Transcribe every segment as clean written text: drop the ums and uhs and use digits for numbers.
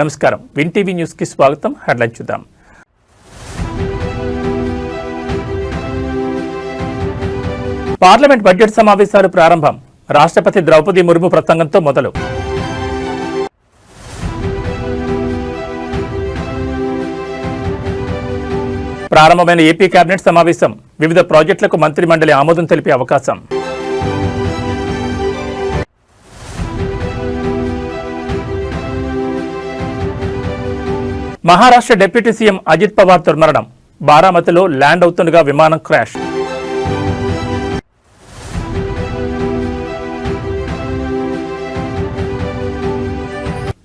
నమస్కారం win TV news కి స్వాగతం. హెడ్లైన్ చూద్దాం. పార్లమెంట్ బడ్జెట్ సమావేశాలు ప్రారంభం. రాష్ట్రపతి ద్రౌపది ముర్ము ప్రసంగంతో మొదలు. ప్రారంభమైన ఏపీ కేబినెట్ సమావేశం. వివిధ ప్రాజెక్టులకు మంత్రి మండలి ఆమోదం తెలిపే అవకాశం. మహారాష్ట్ర డిప్యూటీ సీఎం అజిత్ పవార్ దుర్మరణం. బారామతిలో ల్యాండ్ అవుతుండగా విమానం క్రాష్.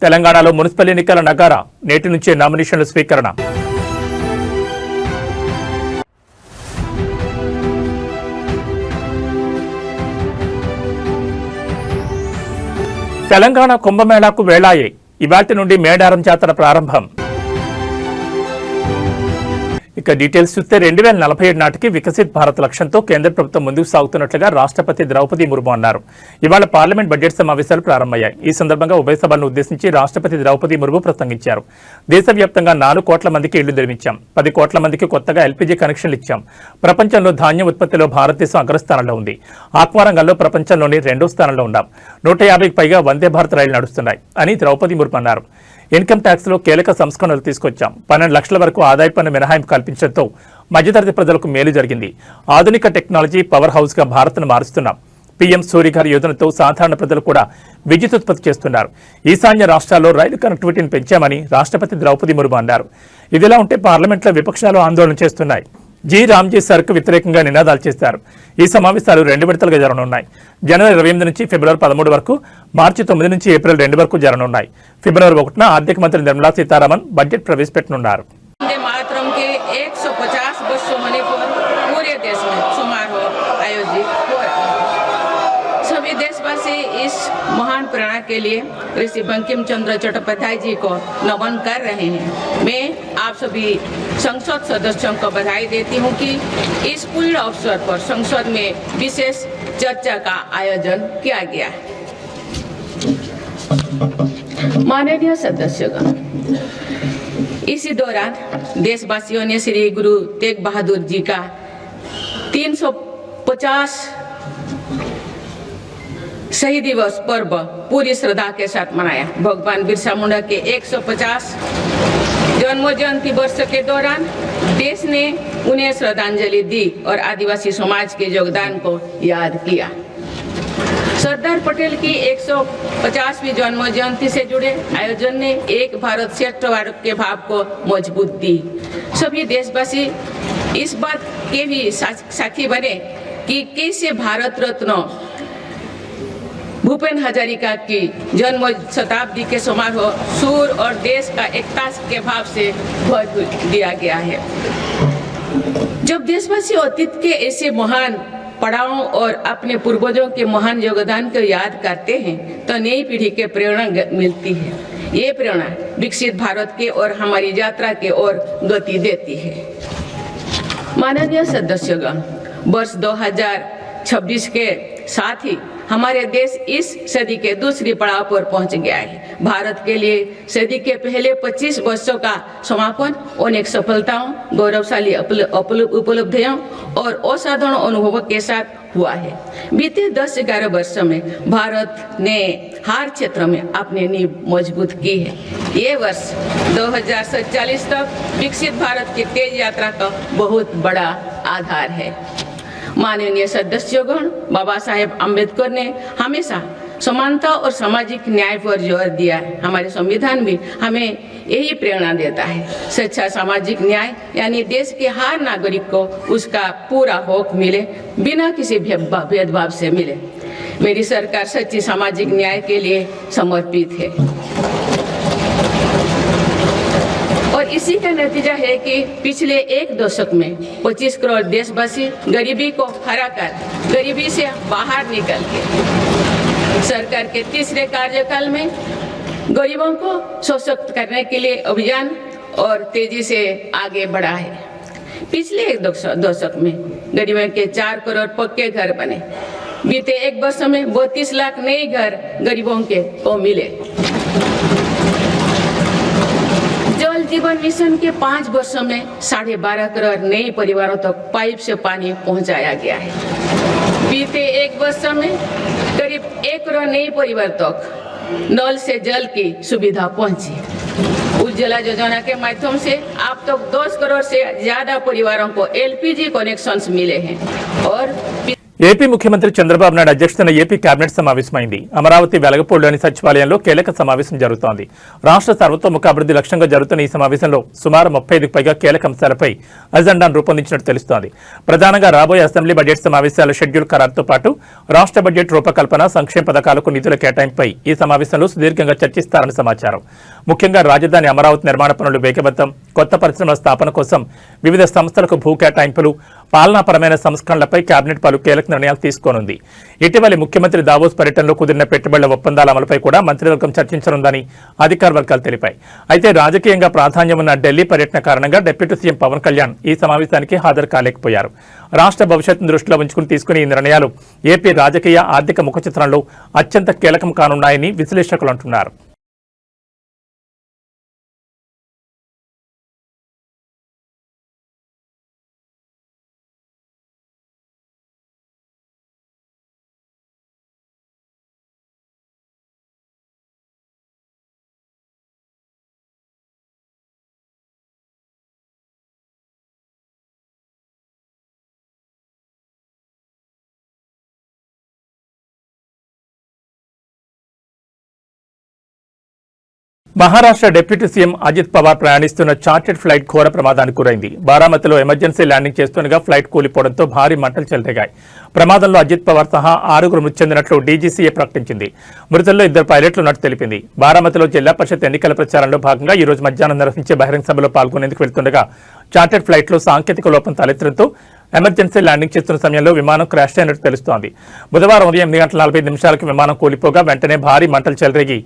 తెలంగాణలో మున్సిపల్ ఎన్నికల నగారా. నేటి నుంచే నామినేషన్ల స్వీకరణ. తెలంగాణ కుంభమేళాకు వేళాయే. ఇవాటి నుండి మేడారం జాతర ప్రారంభం. ఇక డీటెయిల్స్ చూస్తే 2047 నాటికి వికసిత్ భారత్ లక్ష్యంతో కేంద్ర ప్రభుత్వం ముందుకు సాగుతున్నట్లుగా రాష్ట్రపతి ద్రౌపది ముర్ము అన్నారు. ఇవాళ పార్లమెంట్ బడ్జెట్ సమావేశాలు ప్రారంభమయ్యాయి. ఈ సందర్భంగా ఉభయ సభలను ఉద్దేశించి రాష్ట్రపతి ద్రౌపది ముర్ము ప్రసంగించారు. దేశవ్యాప్తంగా 4 కోట్ల మందికి ఇళ్లు నిర్మించాం, 10 కోట్ల మందికి కొత్తగా ఎల్పీజీ కనెక్షన్లు ఇచ్చాం. ప్రపంచంలో ధాన్యం ఉత్పత్తిలో భారతదేశం అగ్రస్థానంలో ఉంది. ఆక్వా రంగంలో ప్రపంచంలోని 2వ స్థానంలో ఉన్నాం. 150కి పైగా వందే భారత్ రైళ్లు నడుస్తున్నాయి అని ద్రౌపది ముర్ము అన్నారు. ఇన్కమ్ ట్యాక్స్ లో కీలక సంస్కరణలు తీసుకొచ్చాం. 12 లక్షల వరకు ఆదాయ పన్ను మినహాయింపు కల్పించడంతో మధ్యతరగతి ప్రజలకు మేలు జరిగింది. ఆధునిక టెక్నాలజీ పవర్ హౌస్ గా భారత్ను మారుస్తున్నాం. పీఎం సూర్యఘర్ యోజనతో సాధారణ ప్రజలు కూడా విద్యుత్ ఉత్పత్తి చేస్తున్నారు. ఈశాన్య రాష్ట్రాల్లో రైలు కనెక్టివిటీని పెంచామని రాష్ట్రపతి ద్రౌపది ముర్ము అన్నారు. ఇదిలా ఉంటే పార్లమెంట్లో విపక్షాలు ఆందోళన చేస్తున్నాయి. జి రామ్జీ సర్కు వ్యతిరేకంగా నినాదాలు చేశారు. ఈ సమావేశాలు 2 విడతలుగా జరగనున్నాయి. జనవరి 28 నుంచి ఫిబ్రవరి 13 వరకు, మార్చి 9 నుంచి ఏప్రిల్ 2 వరకు జరగనున్నాయి. ఫిబ్రవరి 1న ఆర్థిక మంత్రి నిర్మలా సీతారామన్ బడ్జెట్ ప్రవేశపెట్టనున్నారు. इस महान प्रेरणा के लिए ऋषि बंकिम चंद्र चट्टोपाध्याय जी को नमन कर रहे हैं। मैं आप सभी संसद सदस्यों को बधाई देती हूं कि इस पूर्ण अवसर पर संसद में विशेष चर्चा का आयोजन किया गया है। माननीय सदस्यगण, इसी दौरान देशवासियों ने श्री गुरु तेग बहादुर जी का 350 शहीद दिवस पर्व पूरी श्रद्धा के साथ मनाया। भगवान बिरसा मुंडा के 150 जन्म जयंती वर्ष के दौरान देश ने उन्हें श्रद्धांजलि दी और आदिवासी समाज के योगदान को याद किया। सरदार पटेल की 150वीं जन्म जयंती से जुड़े आयोजन ने एक भारत श्रेष्ठ भारत के भाव को मजबूत दी। सभी देशवासी इस बात के भी साक्षी बने कि कैसे भारत रत्न भूपेन हजारिका की जन्म शताब्दी के समारोह सूर और देश का एकता के भाव से भर दिया गया है। जब देशवासी अतीत के ऐसे महान पड़ावों और अपने पूर्वजों के महान योगदान को याद करते हैं तो नई पीढ़ी के प्रेरणा मिलती है। ये प्रेरणा विकसित भारत के और हमारी यात्रा के ओर गति देती है। माननीय सदस्यगण, वर्ष 2026 के साथ ही हमारे देश इस सदी के दूसरी पड़ाव पर पहुंच गया है। भारत के लिए सदी के पहले 25 वर्षों का समापन अनेक सफलताओं, गौरवशाली उपलब्धियों और असाधारण अनुभवों के साथ हुआ है। बीते 10-11 वर्षों में भारत ने हर क्षेत्र में अपनी नींव मजबूत की है। ये वर्ष 2047 तक विकसित भारत की तेज यात्रा का बहुत बड़ा आधार है। माननीय सदस्यगण, बाबा साहेब अम्बेडकर ने हमेशा समानता और सामाजिक न्याय पर जोर दिया है। हमारे संविधान भी हमें यही प्रेरणा देता है। सच्चा सामाजिक न्याय यानी देश के हर नागरिक को उसका पूरा हक मिले, बिना किसी भेदभाव से मिले। मेरी सरकार सच्ची सामाजिक न्याय के लिए समर्पित है और इसी का नतीजा है कि पिछले 1 दशक में 25 करोड़ देशवासी गरीबी को हराकर गरीबी से बाहर निकल के सरकार के तीसरे कार्यकाल में गरीबों को सशक्त करने के लिए अभियान और तेजी से आगे बढ़ा है। पिछले 1 दशक में गरीबों के 4 करोड़ पक्के घर बने। बीते 1 वर्ष में 32 लाख नए घर गरीबों के को मिले। जीवन मिशन के 5 वर्षों में 12.5 करोड़ नए परिवारों तक पाइप से पानी पहुंचाया गया है। बीते 1 वर्ष में करीब 1 करोड़ नए परिवार तक नल से जल की सुविधा पहुंची। उज्ज्वला योजना के माध्यम से अब तक 10 करोड़ से ज्यादा परिवारों को एलपीजी कनेक्शंस मिले हैं और ఏపీ ముఖ్యమంత్రి చంద్రబాబు నాయుడు అధ్యక్షతన ఏపీ కేబినెట్ సమావేశమైంది. అమరావతి వెలగపూడిలోని సచివాలయంలో కీలక సమావేశం జరుగుతోంది. రాష్ట్ర సర్వతోముఖ అభివృద్ధి లక్ష్యంగా జరుగుతున్న ఈ సమావేశంలో సుమారు 35కి పైగా కీలక అంశాలపై అజెండాను రూపొందించినట్టు తెలుస్తోంది. ప్రధానంగా రాబోయే అసెంబ్లీ బడ్జెట్ సమావేశాల షెడ్యూల్ ఖరారుతో పాటు రాష్ట్ర బడ్జెట్ రూపకల్పన, సంక్షేమ పథకాలకు నిధుల కేటాయింపుపై ఈ సమావేశంలో సుదీర్ఘంగా చర్చిస్తారని సమాచారం. ముఖ్యంగా రాజధాని అమరావతి నిర్మాణ పనులు వేగవంతం, కొత్త పరిశ్రమల స్థాపన కోసం వివిధ సంస్థలకు భూ కేటాయింపులు, పాలనాపరమైన సంస్కరణలపై కేబినెట్ పలు కీలక నిర్ణయాలు తీసుకోనుంది. ఇటీవలి ముఖ్యమంత్రి దావోస్ పర్యటనలో కుదిరిన పెట్టుబడుల ఒప్పందాల అమలుపై కూడా మంత్రివర్గం చర్చించనుందని అధికార వర్గాలు తెలిపాయి. అయితే రాజకీయంగా ప్రాధాన్యం ఉన్న ఢిల్లీ పర్యటన కారణంగా డిప్యూటీ సీఎం పవన్ కళ్యాణ్ ఈ సమావేశానికి హాజరు కాలేకపోయారు. రాష్ట్ర భవిష్యత్తును దృష్టిలో ఉంచుకుని తీసుకునే ఈ నిర్ణయాలు ఏపీ రాజకీయ, ఆర్థిక ముఖచిత్రంలో అత్యంత కీలకం కానున్నాయని విశ్లేషకులు అంటున్నారు. మహారాష్ట్ర డిప్యూటీ సీఎం అజిత్ పవార్ ప్రయాణిస్తున్న చార్టెడ్ ఫ్లైట్ ఘోర ప్రమాదానికి గురైంది. బారామతిలో ఎమర్జెన్సీ ల్యాండింగ్ చేస్తుండగా ఫ్లైట్ కూలిపోవడంతో భారీ మంటలు చెలరేగాయి. ప్రమాదంలో అజిత్ పవార్ సహా 6 మృతి చెందినట్లు డీజీసీఏ ప్రకటించింది. మృతుల్లో 2 పైలట్లు ఉన్నట్టు తెలిపింది. బారామతిలో జిల్లా పరిషత్ ఎన్నికల ప్రచారంలో భాగంగా ఈ రోజు మధ్యాహ్నం నిర్వహించే బహిరంగ సభలో పాల్గొనేందుకు వెళ్తుండగా చార్టెడ్ ఫ్లైట్లో సాంకేతిక లోపం తలెత్తడంతో ఎమర్జెన్సీ ల్యాండింగ్ చేస్తున్న సమయంలో విమానం క్రాష్ అయినట్టు తెలుస్తోంది. బుధవారం ఉదయం 8:45 విమానం కూలిపోగా వెంటనే భారీ మంటలు చెలరేగి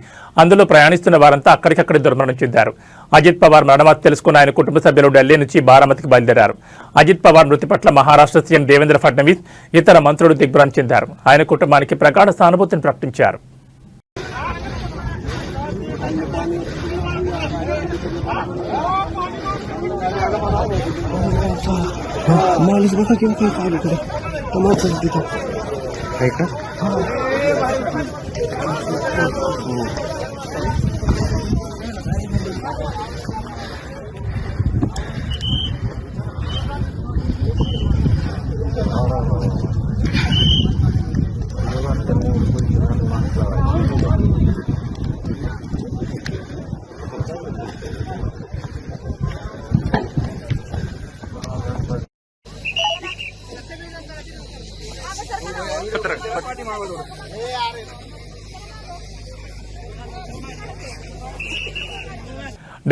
అందులో ప్రయాణిస్తున్న వారంతా అక్కడికక్కడే దుర్మరణం చెందారు. అజిత్ పవార్ మరణవార్త తెలుసుకున్న ఆయన కుటుంబ సభ్యులు ఢిల్లీ నుంచి బారామతికి బయలుదేరారు. అజిత్ పవార్ మృతి పట్ల మహారాష్ట్ర సీఎం దేవేంద్ర ఫడ్నవీస్, ఇతర మంత్రులు దిగ్భ్రాంతి చెందారు. ఆయన కుటుంబానికి ప్రగాఢ సానుభూతిని ప్రకటించారు. Malis baka kim kayo kali ko. Tumatas dito. Ay ka?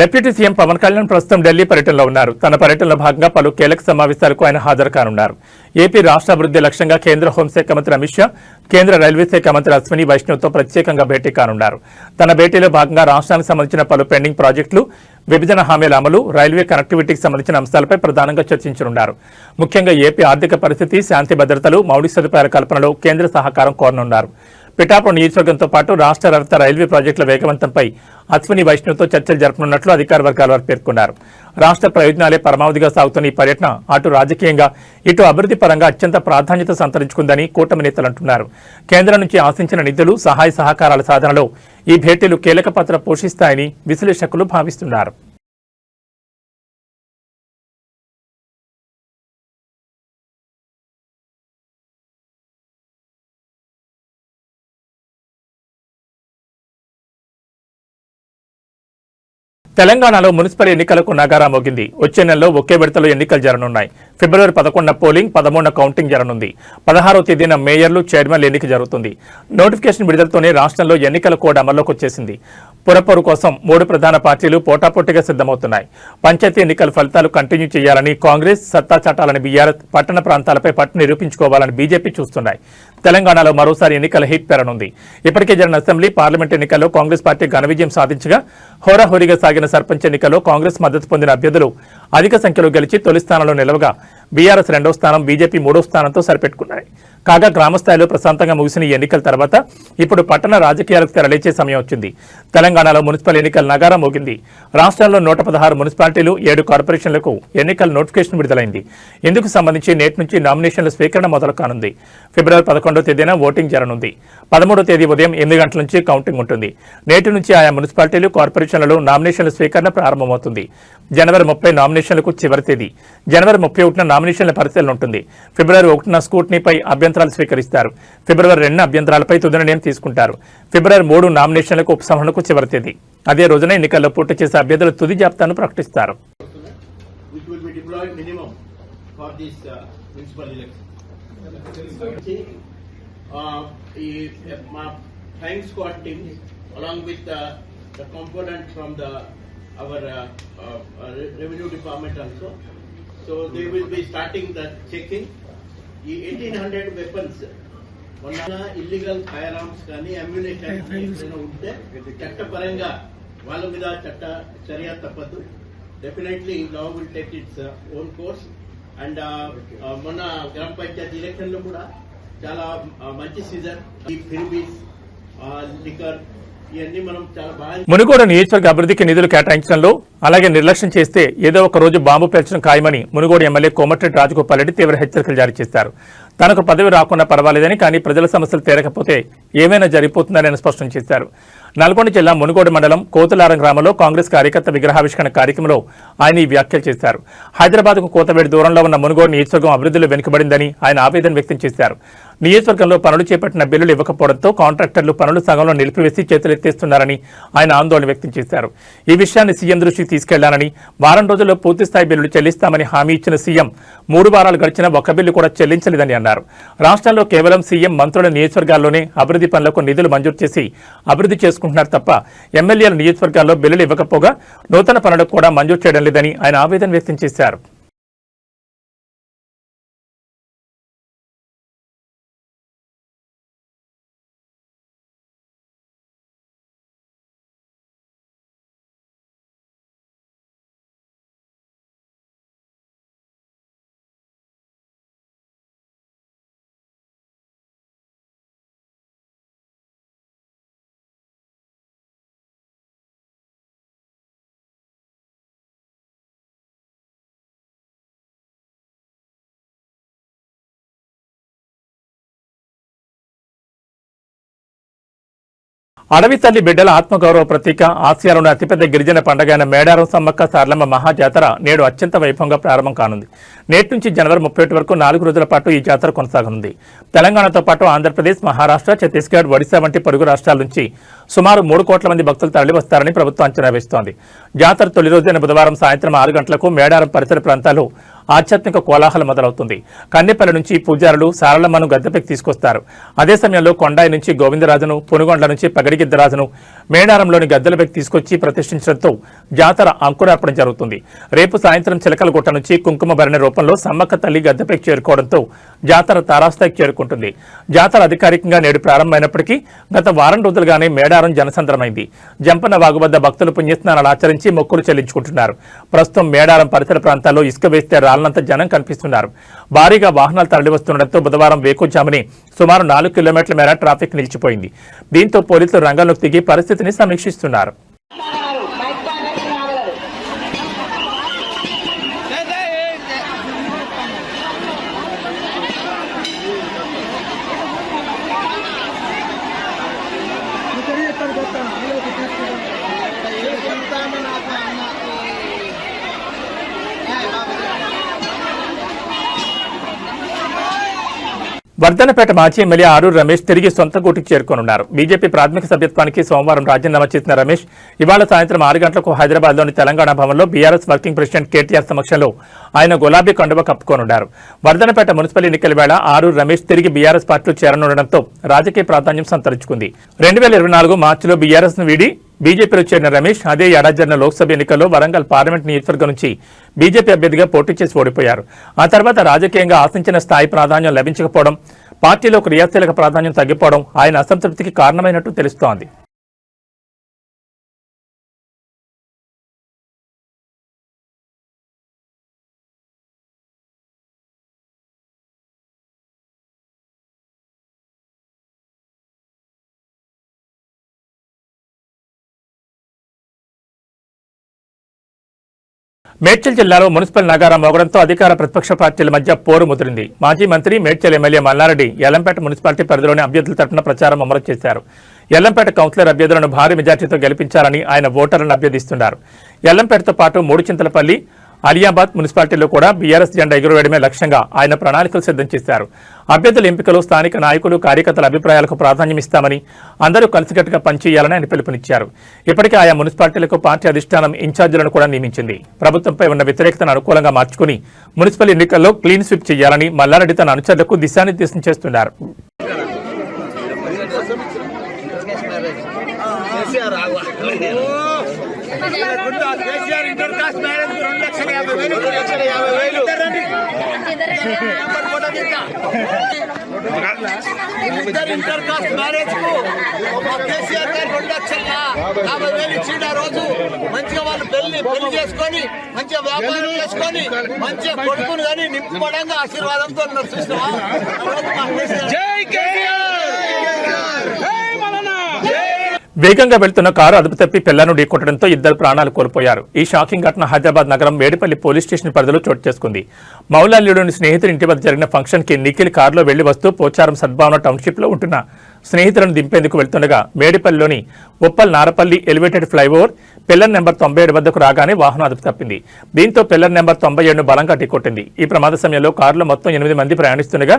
Deputy CM Pawan Kalyan ప్రస్తుతం ఢిల్లీ పర్యటనలో ఉన్నారు. తన పర్యటనలో భాగంగా పలు కీలక సమావేశాలకు ఆయన హాజరు కానున్నారు. ఏపీ రాష్ట్ర అభివృద్ధి లక్ష్యంగా కేంద్ర హోంశాఖ మంత్రి అమిత్ షా, కేంద్ర రైల్వే శాఖ మంత్రి అశ్విని వైష్ణవ్తో ప్రత్యేకంగా భేటీ కానున్నారు. తన భేటీలో భాగంగా రాష్ట్రానికి సంబంధించిన పలు పెండింగ్ ప్రాజెక్టులు, విభజన హామీల అమలు, రైల్వే కనెక్టివిటీకి సంబంధించిన అంశాలపై ప్రధానంగా చర్చించనున్నారు. ముఖ్యంగా ఏపీ ఆర్థిక పరిస్థితి, శాంతి భద్రతలు, మౌలిక సదుపాయాల కల్పనలో కేంద్ర సహకారం కోరనున్నారు. పిఠాపురం నియోజకవర్గంతో పాటు రాష్ట్ర రవాణా రైల్వే ప్రాజెక్టుల వేగవంతంపై అశ్విని వైష్ణవ్తో చర్చలు జరపనున్నట్లు అధికార వర్గాల వారు పేర్కొన్నారు. రాష్ట్ర ప్రయోజనాలే పరమావధిగా సాగుతున్న ఈ పర్యటన అటు రాజకీయంగా, ఇటు అభివృద్ధి పరంగా అత్యంత ప్రాధాన్యత సంతరించుకుందని కూటమి నేతలు అంటున్నారు. కేంద్రం నుంచి ఆశించిన నిధులు, సహాయ సహకారాల సాధనలో ఈ భేటీలు కీలక పాత్ర పోషిస్తాయని విశ్లేషకులు భావిస్తున్నారు. తెలంగాణలో మున్సిపల్ ఎన్నికలకు నగారా మోగింది. వచ్చే నెలలో ఒకే విడతలో ఎన్నికలు జరగనున్నాయి. ఫిబ్రవరి 11న పోలింగ్, 13న కౌంటింగ్ జరగనుంది. 16వ తేదీన మేయర్లు, చైర్మన్ల ఎన్నిక జరుగుతుంది. నోటిఫికేషన్ విడుదలతోనే రాష్ట్రంలో ఎన్నికల కోడ్ అమల్లోకి వచ్చేసింది. పురపోరు కోసం 3 ప్రధాన పార్టీలు పోటాపోటీగా సిద్ధమవుతున్నాయి. పంచాయతీ ఎన్నికల ఫలితాలు కంటిన్యూ చేయాలని కాంగ్రెస్, సత్తా చాటాలని బీఆర్ఎస్, పట్టణ ప్రాంతాలపై పట్టు నిరూపించుకోవాలని బీజేపీ చూస్తున్నాయి. తెలంగాణలో మరోసారి ఎన్నికల హీట్ పెరనుంది. ఇప్పటికే జరిగిన అసెంబ్లీ, పార్లమెంట్ ఎన్నికల్లో కాంగ్రెస్ పార్టీ ఘన విజయం సాధించగా, హోరాహోరీగా సాగిన సర్పంచ్ ఎన్నికల్లో కాంగ్రెస్ మద్దతు పొందిన అభ్యర్థులు అధిక సంఖ్యలో గెలిచి తొలి స్థానంలో నిలవగా, బీఆర్ఎస్ 2వ స్థానం, బీజేపీ 3వ స్థానంతో సరిపెట్టుకున్నాయి. కాగా గ్రామస్థాయిలో ప్రశాంతంగా ముగిసిన ఈ ఎన్నికల తర్వాత ఇప్పుడు పట్టణ రాజకీయాలకు తెరలేచే సమయం వచ్చింది. తెలంగాణలో మున్సిపల్ ఎన్నికల నగారా మోగింది. రాష్ట్రంలో 116 మున్సిపాలిటీలు 7 కార్పొరేషన్లకు ఎన్నికల నోటిఫికేషన్ విడుదలైంది. ఇందుకు సంబంధించి నేటి నుంచి నామినేషన్ల స్వీకరణ మొదలు కానుంది. ఫిబ్రవరి 11వ తేదీన ఓటింగ్ జరగనుంది. 13వ తేదీ ఉదయం 8 గంటల నుంచి కౌంటింగ్ ఉంటుంది. నేటి నుంచి ఆయా మున్సిపాలిటీలు, కార్పొరేషన్లలో నామినేషన్ల స్వీకరణ ప్రారంభమవుతుంది. జనవరి 30 నామినేషన్లకు చివరి తేదీ. జనవరి 31న నామినేషన్ల పరిశీలన ఉంటుంది. ఫిబ్రవరి 1న స్క్రూటినీపై అభ్యంతరాలు స్వీకరిస్తారు. ఫిబ్రవరి 2న అభ్యంతరాలపై తుది నిర్ణయం తీసుకుంటారు. ఫిబ్రవరి 3 నామినేషన్లకు ఉపసంహరణకు చివరి తేదీ. అదే రోజున ఎన్నికల్లో పోటీ చేసే అభ్యర్థుల తుది జాబితాను ప్రకటిస్తారు. our revenue department also. So they will be starting the checking. The 1800 weapons, illegal firearms కానీ ammunition ఏదైనా ఉంటే చట్టపరంగా వాళ్ళ మీద చర్య తప్పదు. Definitely law will take its own course. And మొన్న గ్రామ పంచాయతీ ఎలక్షన్ లో కూడా చాలా మంచి సీజన్. ఈ ఫిర్బీస్ లిక్కర్ ఇవన్నీ మనం చాలా బాగా. మునుగోడు నియోజకవర్గ అభివృద్ధికి నిధులు కేటాయించడంలో అలాగే నిర్లక్ష్యం చేస్తే ఏదో ఒక రోజు బాంబు పేల్చడం ఖాయమని మునుగోడు ఎమ్మెల్యే కోమటిరెడ్డి రాజగోపాల్ రెడ్డి తీవ్ర హెచ్చరికలు జారీ చేశారు. తనకు పదవి రాకుండా పర్వాలేదని, కానీ ప్రజల సమస్యలు తీరకపోతే ఏమైనా జరిగిపోతుందని స్పష్టం చేశారు. నల్గొండ జిల్లా మునుగోడు మండలం కోతులారం గ్రామంలో కాంగ్రెస్ కార్యకర్త విగ్రహావిష్కరణ కార్యక్రమంలో ఆయన ఈ వ్యాఖ్యలు చేశారు. హైదరాబాద్కు కోతవేడి దూరంలో ఉన్న మునుగోడు నియోజకవర్గం అభివృద్ధిలో వెనుకబడిందని ఆయన ఆవేదన వ్యక్తం చేశారు. నియోజకవర్గంలో పనులు చేపట్టిన బిల్లులు ఇవ్వకపోవడంతో కాంట్రాక్టర్లు పనులు సగంలో నిలిపివేసి చేతులెత్తేస్తున్నారని ఆయన ఆందోళన వ్యక్తం చేశారు. ఈ విషయాన్ని సీఎం దృష్టికి తీసుకెళ్లానని, వారం రోజుల్లో పూర్తిస్థాయి బిల్లులు చెల్లిస్తామని హామీ ఇచ్చిన సీఎం 3 వారాలు గడిచినా ఒక్క బిల్లు కూడా చెల్లించలేదని అన్నారు. రాష్ట్రంలో కేవలం సీఎం, మంత్రుల నియోజకవర్గాల్లోనే అభివృద్ధి పనులకు నిధులు మంజూరు చేసి అభివృద్ధి చేసుకుంటున్నారు తప్ప ఎమ్మెల్యేల నియోజకవర్గాల్లో బిల్లులు ఇవ్వకపోగా నూతన పనులకు కూడా మంజూరు చేయడం లేదని ఆయన ఆవేదన వ్యక్తం చేశారు. అడవి తల్లి బిడ్డల ఆత్మగౌరవ ప్రతీక, ఆసియాలోని అతిపెద్ద గిరిజన పండుగ అయిన మేడారం సమ్మక్క సారలమ్మ మహాజాతర నేడు అత్యంత వైభవంగా ప్రారంభం కానుంది. నేటి నుంచి జనవరి 31 వరకు 4 రోజుల పాటు ఈ జాతర కొనసాగనుంది. తెలంగాణతో పాటు ఆంధ్రప్రదేశ్, మహారాష్ట్ర, ఛత్తీస్గఢ్, ఒడిశా వంటి పొరుగు రాష్ట్రాల నుంచి సుమారు 3 కోట్ల మంది భక్తులు తరలివస్తారని ప్రభుత్వం అంచనా వేస్తోంది. జాతర తొలి రోజైన బుధవారం సాయంత్రం 6 గంటలకు మేడారం పరిసర ప్రాంతాల్లో ఆధ్యాత్మిక కోలాహలం మొదలవుతుంది. కన్నెపల్లి నుంచి పూజారులు సారలమ్మను గద్దెపైకి తీసుకొస్తారు. అదే సమయంలో కొండాయి నుంచి గోవిందరాజును, పునుగొండ నుంచి పగడిగిద్దరాజును మేడారంలోని గద్దెలపైకి తీసుకొచ్చి ప్రతిష్ఠించడంతో జాతర అంకురార్పణ జరుగుతుంది. రేపు సాయంత్రం చిలకలగుట్ట నుంచి కుంకుమ భరణి రూపంలో సమ్మక్క తల్లి గద్దెపైకి చేరుకోవడంతో జాతర తారాస్థాయికి చేరుకుంటుంది. జాతర అధికారికంగా నేడు ప్రారంభమైనప్పటికీ గత వారం రోజులుగానే మేడారం జనసంద్రమైంది. జంపన్న వాగు వద్ద భక్తులు పుణ్యస్నానాలు ఆచరించి మొక్కులు చెల్లించుకుంటున్నారు. ప్రస్తుతం మేడారం పరిసర ప్రాంతాల్లో ఇసుక వేస్తే రాళ్లంత జనం కనిపిస్తున్నారు. భారీగా వాహనాలు తరలివస్తుండటంతో బుధవారం వేకుజామునే సుమారు 4 కిలోమీటర్ల మేర ట్రాఫిక్ నిలిచిపోయింది. దీంతో పోలీసులు రంగంలోకి దిగి పరిస్థితిని సమీక్షిస్తున్నారు. వర్ధనపేట మాజీ ఎమ్మెల్యే ఆరూరు రమేష్ తిరిగి సొంత గూటికి చేరుకోనున్నారు. బీజేపీ ప్రాథమిక సభ్యత్వానికి సోమవారం రాజీనామా చేసిన రమేష్ ఇవాళ సాయంత్రం 6 గంటలకు హైదరాబాద్లోని తెలంగాణ భవన్లో బీఆర్ఎస్ వర్కింగ్ ప్రెసిడెంట్ కేటీఆర్ సమక్షంలో ఆయన గులాబీ కండువ కప్పుకోనున్నారు. వర్ధనపేట మున్సిపల్ ఎన్నికల వేళ ఆరూరు రమేష్ తిరిగి బీఆర్ఎస్ పార్టీలో చేరనుండటంతో రాజకీయ ప్రాధాన్యం సంతరించుకుంది. 2024 మార్చిలో బీఆర్ఎస్ ను వీడి బీజేపీలో చేరిన రమేష్ అదే ఏడాది జరిగిన లోక్సభ ఎన్నికల్లో వరంగల్ పార్లమెంట్ నియోజకవర్గం నుంచి బీజేపీ అభ్యర్థిగా పోటీ చేసి ఓడిపోయారు. ఆ తర్వాత రాజకీయంగా ఆశించిన స్థాయి ప్రాధాన్యం లభించకపోవడం, పార్టీలో క్రియాశీలక ప్రాధాన్యం తగ్గిపోవడం ఆయన అసంతృప్తికి కారణమైనట్టు తెలుస్తోంది. మేడ్చల్ జిల్లాలో మున్సిపల్ నగారా మోగడంతో అధికార ప్రతిపక్ష పార్టీల మధ్య పోరు ముదిరింది. మాజీ మంత్రి మేడ్చల్ ఎమ్మెల్యే మల్లారెడ్డి యల్లంపేట మున్సిపాలిటీ పరిధిలోని అభ్యర్థుల తరఫున ప్రచారం అమలు చేశారు. యల్లంపేట కౌన్సిలర్ అభ్యర్థులను భారీ మెజార్టీతో గెలిపించాలని ఆయన ఓటర్లను అభ్యర్థిస్తున్నారు. యల్లంపేటతో పాటు మూడుచింతలపల్లి, అలియాబాద్ మున్సిపాలిటీలో కూడా బీఆర్ఎస్ జెండా ఎగురవేయడమే లక్ష్యంగా ఆయన ప్రణాళికలు సిద్ధం చేశారు. అభ్యర్థుల ఎంపికలో స్థానిక నాయకులు, కార్యకర్తల అభిప్రాయాలకు ప్రాధాన్యమిస్తామని, అందరూ కలిసికట్టుగా పనిచేయాలని ఆయన పిలుపునిచ్చారు. ఇప్పటికే ఆయా మున్సిపాలిటీలకు పార్టీ అధిష్టానం ఇన్ఛార్జీలను కూడా నియమించింది. ప్రభుత్వంపై ఉన్న వ్యతిరేకతను అనుకూలంగా మార్చుకుని మున్సిపల్ ఎన్నికల్లో క్లీన్ స్వీప్ చేయాలని మల్లారెడ్డి తన అనుచరులకు దిశానిర్దేశం చేస్తున్నారు. ఇంటర్ కాస్ట్ మ్యారేజ్ కు కేసీఆర్ గారు 2,50,000 ఇచ్చిండు. ఆ రోజు మంచిగా వాళ్ళు పెళ్లి చేసుకొని మంచిగా వ్యాపారం చేసుకొని మంచిగా కొడుకుని కానీ నింపడంగా ఆశీర్వాదంతో నడుస్తున్నావా. వేగంగా వెళ్తున్న కారు అదుపు తప్పి పిల్లను ఢీకొట్టడంతో ఇద్దరు ప్రాణాలు కోల్పోయారు. ఈ షాకింగ్ ఘటన హైదరాబాద్ నగరం మేడిపల్లి పోలీస్ స్టేషన్ పరిధిలో చోటు చేసుకుంది. మౌలాలీలోని స్నేహితుడి ఇంటి వద్ద జరిగిన ఫంక్షన్ కి నిఖిల్ కారులో వెళ్లి వస్తూ పోచారం సద్భావన టౌన్షిప్ లో ఉంటున్న స్నేహితులను దింపేందుకు వెళ్తుండగా మేడిపల్లిలోని Uppal Narapalli elevated flyover pillar number 97 వద్దకు రాగానే వాహనం అదుపు తప్పింది. దీంతో పిల్లర్ నెంబర్ 97ను బలంగా ఢీకొట్టింది. ఈ ప్రమాద సమయంలో కారులో మొత్తం 8 మంది ప్రయాణిస్తుండగా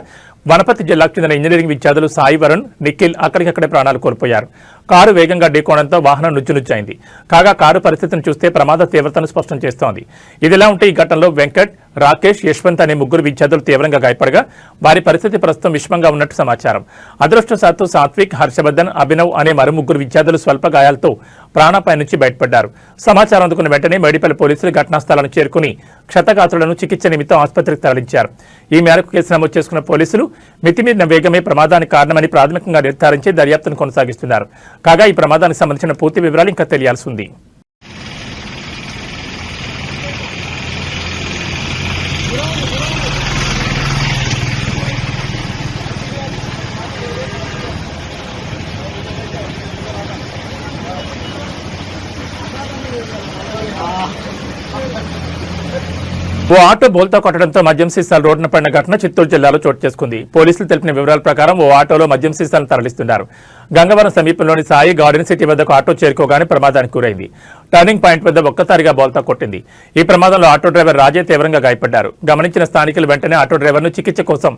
వనపర్తి జిల్లాకు చెందిన ఇంజనీరింగ్ విద్యార్థులు సాయి వరుణ్, నిఖిల్ అక్కడికక్కడే ప్రాణాలు కోల్పోయారు. కారు వేగంగా ఢీకోవడంతో వాహనం నుజ్జునుజ్జైంది. కాగా కారు పరిస్థితిని చూస్తే ప్రమాద తీవ్రతను స్పష్టం చేస్తోంది. ఇదిలా ఉంటే ఈ ఘటనలో వెంకట్, రాకేష్, యశ్వంత్ అనే ముగ్గురు విద్యార్థులు తీవ్రంగా గాయపడగా వారి పరిస్థితి ప్రస్తుతం విషమంగా ఉన్నట్టు సమాచారం. అదృష్టవశాత్తు సాత్విక్, హర్షవర్ధన్, అభినవ్ అనే మరో ముగ్గురు విద్యార్థులు స్వల్ప గాయాలతో ప్రాణాపాయ నుంచి బయటపడ్డారు. సమాచారం అందుకున్న వెంటనే మేడిపల్లి పోలీసులు ఘటనా స్థలానికి చేరుకుని క్షతగాత్రులను చికిత్స నిమిత్తం ఆసుపత్రికి తరలించారు. ఈ మేరకు కేసు నమోదు చేసుకున్న పోలీసులు మితిమీరిన వేగమే ప్రమాదానికి కారణమని ప్రాథమికంగా నిర్ధారించి దర్యాప్తును కొనసాగిస్తున్నారు. కాగా ఈ ప్రమాదానికి సంబంధించిన పూర్తి వివరాలు ఇంకా తెలియాల్సి ఉంది. ఓ ఆటో బోల్తా కొట్టడంతో మద్యం సీసాలు రోడ్డున పడిన ఘటన చిత్తూరు జిల్లాలో చోటు చేసుకుంది. పోలీసులు తెలిపిన వివరాల ప్రకారం ఓ ఆటోలో మద్యం సీసాలను తరలిస్తున్నారు. గంగవరం సమీపంలోని సాయి గార్డెన్ సిటీ వద్దకు ఆటో చేరుకోగానే ప్రమాదానికి గురైంది. టర్నింగ్ పాయింట్ వద్ద ఒక్కసారిగా బోల్తా కొట్టింది. ఈ ప్రమాదంలో ఆటో డ్రైవర్ రాజే తీవ్రంగా గాయపడ్డారు. గమనించిన స్థానికులు వెంటనే ఆటో డ్రైవర్ను చికిత్స కోసం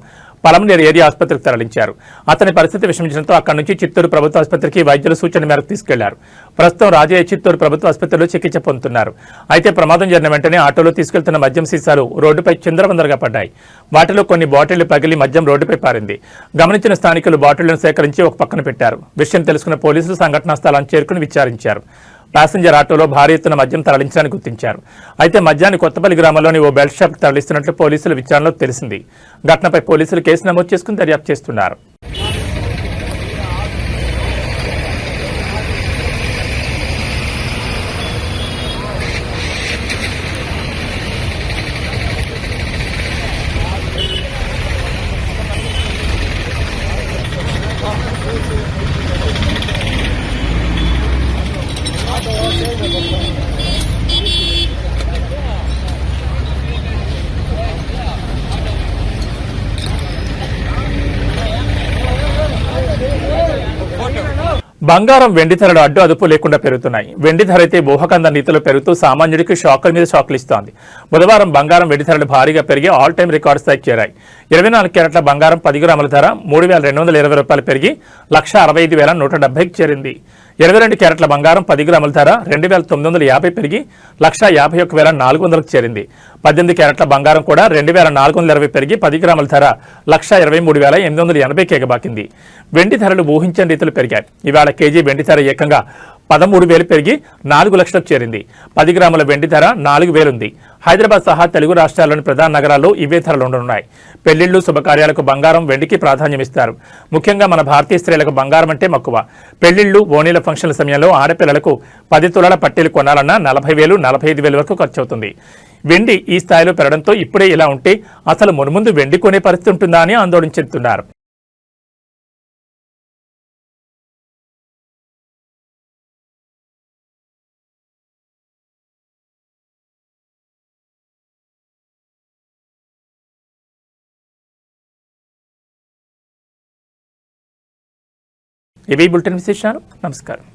పలమనేరు ఏరియా ఆసుపత్రికి తరలించారు. అతని పరిస్థితి విషమించడంతో అక్కడి నుంచి చిత్తూరు ప్రభుత్వ ఆసుపత్రికి వైద్యుల సూచన మేరకు తీసుకెళ్లారు. ప్రస్తుతం రాజయ్య చిత్తూరు ప్రభుత్వ ఆసుపత్రిలో చికిత్స పొందుతున్నారు. అయితే ప్రమాదం జరిగిన వెంటనే ఆటోలో తీసుకెళ్తున్న మద్యం సీసాలు రోడ్డుపై చిందరవందరగా పడ్డాయి. వాటిలో కొన్ని బాటిళ్లు పగిలి మద్యం రోడ్డుపై పారింది. గమనించిన స్థానికులు బాటిళ్లను సేకరించి ఒక పక్కన పెట్టారు. విషయం తెలుసుకున్న పోలీసులు సంఘటనా స్థలాన్ని చేరుకుని విచారించారు. ప్యాసింజర్ ఆటోలో భారీ ఎత్తున మద్యం తరలించాలని గుర్తించారు. అయితే మద్యాన్ని కొత్తపల్లి గ్రామంలోని ఓ బెల్ట్ షాప్ తరలిస్తున్నట్లు పోలీసుల విచారణలో తెలిసింది. ఘటనపై పోలీసులు కేసు నమోదు చేసుకుని దర్యాప్తు చేస్తున్నారు. బంగారం, వెండి ధరలు అడ్డు అదుపు లేకుండా పెరుగుతున్నాయి. వెండి ధర అయితే ఊహకంద రీతిలో పెరుగుతూ సామాన్యుడికి షాకుల మీద షాకులు ఇస్తోంది. బుధవారం బంగారం, వెండి ధరలు భారీగా పెరిగి ఆల్ టైం రికార్డు స్థాయికి చేరాయి. 24 క్యారెట్ల బంగారం 10 గ్రాముల ధర 3,220 రూపాయలు పెరిగి 1,65,170కి చేరింది. 22 క్యారెట్ల బంగారం 10 గ్రాముల ధర 2,950 పెరిగి 1,51,400కు చేరింది. 18 క్యారెట్ల బంగారం కూడా 2,420 పెరిగి 10 గ్రాముల ధర 1,23,880కి ఎగబాకింది. వెండి ధరలు ఊహించని రీతిలో పెరిగాయి. ఇవాళ కేజీ వెండి ధర ఏకంగా 13,000 పెరిగి 4 లక్షలకు చేరింది. 10 గ్రాముల వెండి ధర 4,000 ఉంది. హైదరాబాద్ సహా తెలుగు రాష్ట్రాల్లోని ప్రధాన నగరాల్లో ఇవే ధరలు ఉండనున్నాయి. పెళ్లిళ్లు, శుభకార్యాలకు బంగారం, వెండికి ప్రాధాన్యమిస్తారు. ముఖ్యంగా మన భారతీయ స్త్రీలకు బంగారం అంటే మక్కువ. పెళ్లిళ్లు, ఓణీల ఫంక్షన్ల సమయంలో ఆడపిల్లలకు 10 తులాల పట్టీలు కొనాలన్నా 40,000, 45,000 వరకు ఖర్చు అవుతుంది. వెండి ఈ స్థాయిలో పెరగడంతో ఇప్పుడే ఇలా ఉంటే అసలు మున్ముందు వెండి కొనే పరిస్థితి ఉంటుందా అని ఆందోళన చెందుతున్నారు. ఇవి బులెటిన్ విశేషాలు. నమస్కారం.